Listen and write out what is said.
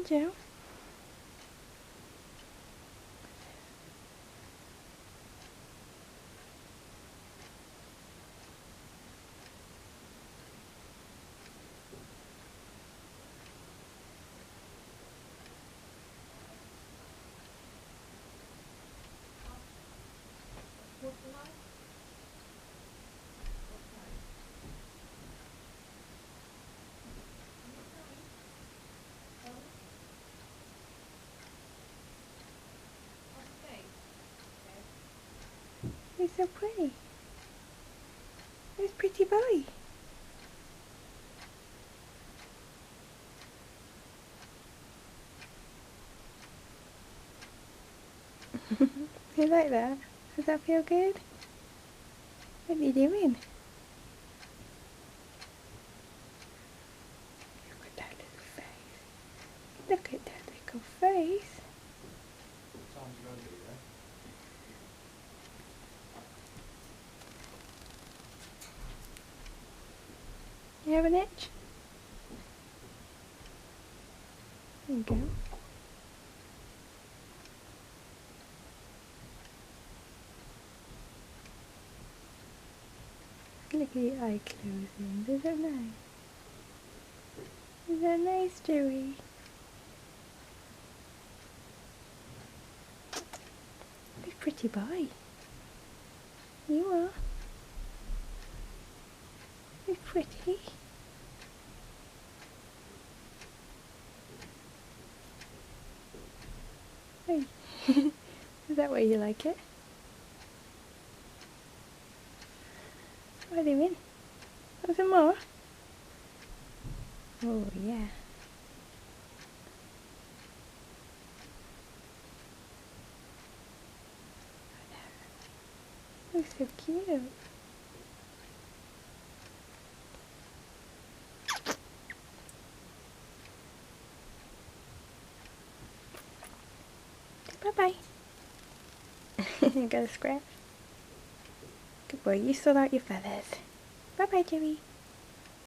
on, Joe. He's so pretty. He's a pretty boy. You like that? Does that feel good? What are you doing? Look at that little face. Look at that little face. You have an itch? There you go. Look at your eye closing. Is that nice? Is that nice, Joey? Big pretty boy. You are. You're pretty. Hey. Is that why you like it? What are you doing? Want some more? Oh yeah. Looks so cute. Bye bye. Got a scratch. Good boy, you sort out your feathers. Bye bye, Joey.